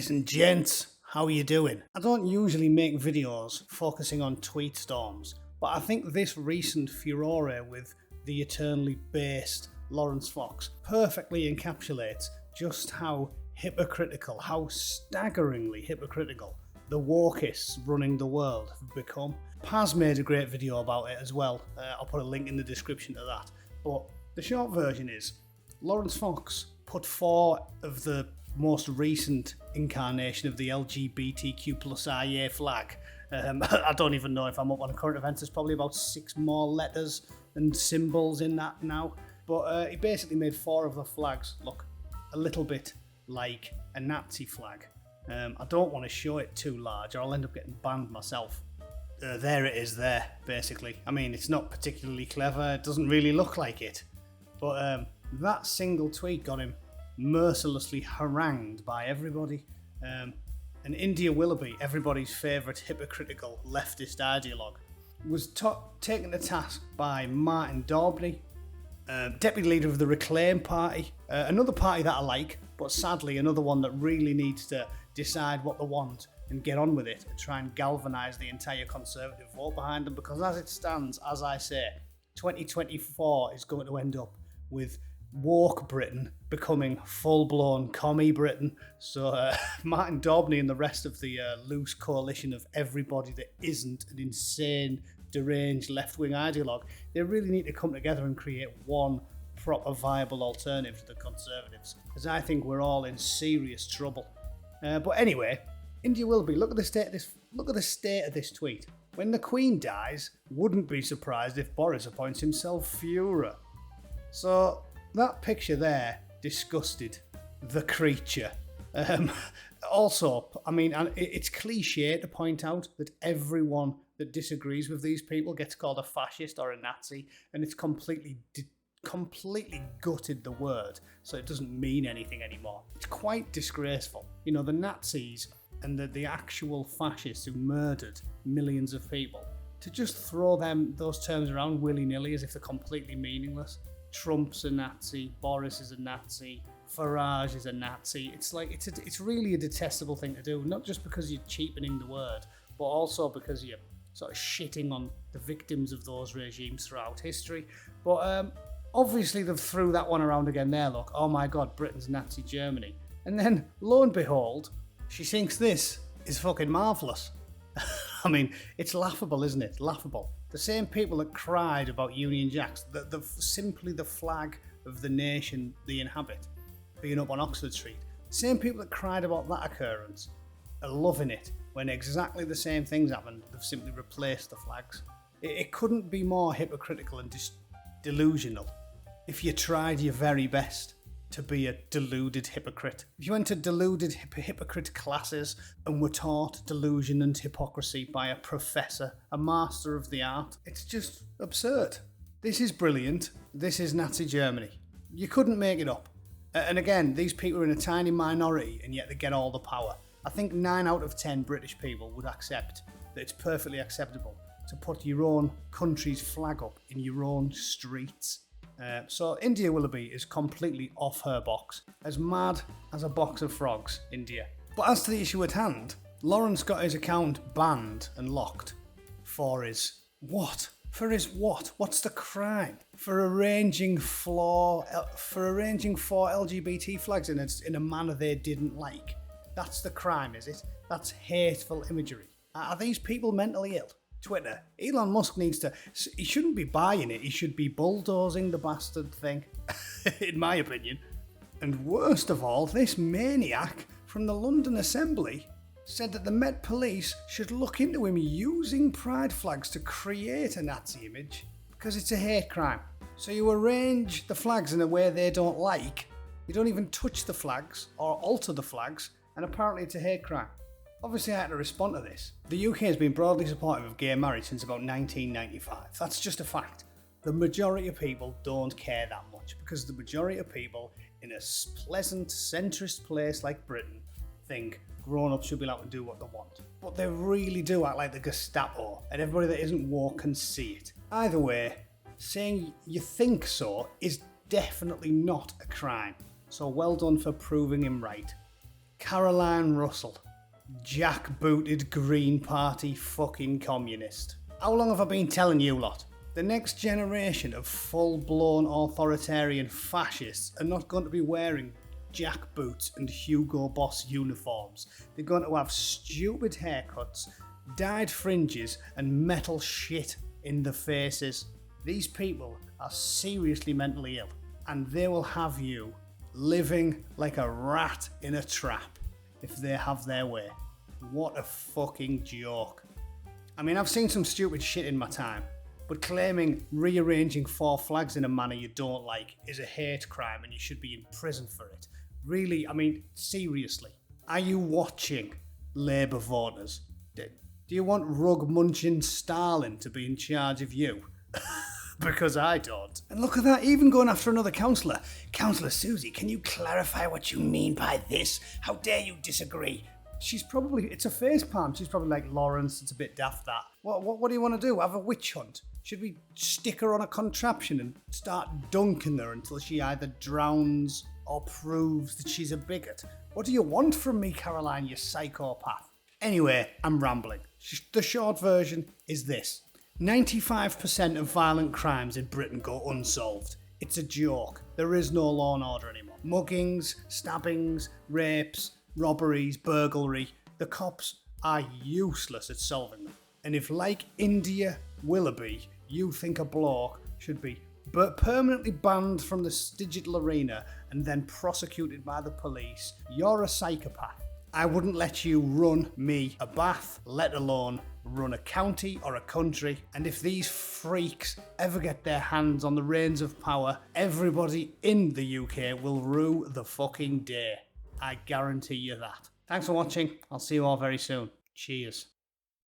Ladies and gents, how are you doing? I don't usually make videos focusing on tweet storms, but I think this recent furore with the eternally based Lawrence Fox perfectly encapsulates just how hypocritical, how staggeringly hypocritical the wokists running the world have become. Paz made a great video about it as well. I'll put a link in the description to that. But the short version is, Lawrence Fox put 4 of the most recent incarnation of the LGBTQ+IA flag. I don't even know if I'm up on current events. There's probably about 6 more letters and symbols in that now. But he basically made 4 of the flags look a little bit like a Nazi flag. I don't want to show it too large or I'll end up getting banned myself. There it is there, basically. I mean, it's not particularly clever. It doesn't really look like it. But that single tweet got him mercilessly harangued by everybody. And India Willoughby, everybody's favourite hypocritical leftist ideologue, was taken to task by Martin Daubney, deputy leader of the Reclaim Party, another party that I like, but sadly another one that really needs to decide what they want and get on with it and try and galvanise the entire Conservative vote behind them, because as it stands, as I say, 2024 is going to end up with woke Britain becoming full-blown commie Britain. So Martin Daubney and the rest of the loose coalition of everybody that isn't an insane, deranged left-wing ideologue, they really need to come together and create one proper viable alternative to the Conservatives, because I think we're all in serious trouble. But anyway, India Willoughby, look at the state of this tweet. When the Queen dies, wouldn't be surprised if Boris appoints himself Führer. So that picture there disgusted the creature. Also, I mean, it's cliche to point out that everyone that disagrees with these people gets called a fascist or a Nazi, and it's completely gutted the word, so it doesn't mean anything anymore. It's quite disgraceful. You know, the Nazis and the actual fascists who murdered millions of people, to just throw those terms around willy-nilly as if they're completely meaningless. Trump's a Nazi, Boris is a Nazi, Farage is a Nazi. It's like it's really a detestable thing to do, not just because you're cheapening the word, but also because you're sort of shitting on the victims of those regimes throughout history. But obviously they've threw that one around again there, look. Oh my God, Britain's Nazi Germany. And then, lo and behold, she thinks this is fucking marvellous. I mean, it's laughable, isn't it? Laughable. The same people that cried about Union Jacks, simply the flag of the nation they inhabit, being up on Oxford Street, the same people that cried about that occurrence are loving it when exactly the same things happened. They've simply replaced the flags. It couldn't be more hypocritical and delusional if you tried your very best to be a deluded hypocrite. If you went to deluded hypocrite classes and were taught delusion and hypocrisy by a professor, a master of the art, it's just absurd. This is brilliant. This is Nazi Germany. You couldn't make it up. And again, these people are in a tiny minority and yet they get all the power. I think 9 out of 10 British people would accept that it's perfectly acceptable to put your own country's flag up in your own streets. So India Willoughby is completely off her box. As mad as a box of frogs, India. But as to the issue at hand, Lawrence got his account banned and locked for his what? For his what? What's the crime? For arranging 4 LGBT flags in a manner they didn't like. That's the crime, is it? That's hateful imagery. Are these people mentally ill? Twitter. Elon Musk he shouldn't be buying it, he should be bulldozing the bastard thing, in my opinion. And worst of all, this maniac from the London Assembly said that the Met Police should look into him using pride flags to create a Nazi image, because it's a hate crime. So you arrange the flags in a way they don't like, you don't even touch the flags or alter the flags, and apparently it's a hate crime. Obviously I had to respond to this. The UK has been broadly supportive of gay marriage since about 1995. That's just a fact. The majority of people don't care that much, because the majority of people in a pleasant, centrist place like Britain think grown-ups should be allowed to do what they want. But they really do act like the Gestapo, and everybody that isn't woke can see it. Either way, saying you think so is definitely not a crime. So well done for proving him right. Caroline Russell. Jack-booted Green Party fucking communist. How long have I been telling you lot? The next generation of full-blown authoritarian fascists are not going to be wearing jackboots and Hugo Boss uniforms. They're going to have stupid haircuts, dyed fringes and metal shit in the faces. These people are seriously mentally ill, and they will have you living like a rat in a trap if they have their way. What a fucking joke. I mean, I've seen some stupid shit in my time, but claiming rearranging 4 flags in a manner you don't like is a hate crime and you should be in prison for it. Really, I mean, seriously. Are you watching, Labour voters? Do you want rug-munching Stalin to be in charge of you? Because I don't. And look at that, even going after another councillor. Councillor Susie, can you clarify what you mean by this? How dare you disagree? It's a face palm. She's probably like, Lawrence, it's a bit daft that. What do you want to do? Have a witch hunt? Should we stick her on a contraption and start dunking her until she either drowns or proves that she's a bigot? What do you want from me, Caroline, you psychopath? Anyway, I'm rambling. The short version is this. 95% of violent crimes in Britain go unsolved. It's a joke. There is no law and order anymore. Muggings, stabbings, rapes, robberies, burglary. The cops are useless at solving them. And if, like India Willoughby, you think a bloke should be permanently banned from the digital arena and then prosecuted by the police, you're a psychopath. I wouldn't let you run me a bath, let alone run a county or a country. And if these freaks ever get their hands on the reins of power, everybody in the UK will rue the fucking day. I guarantee you that. Thanks for watching. I'll see you all very soon. Cheers.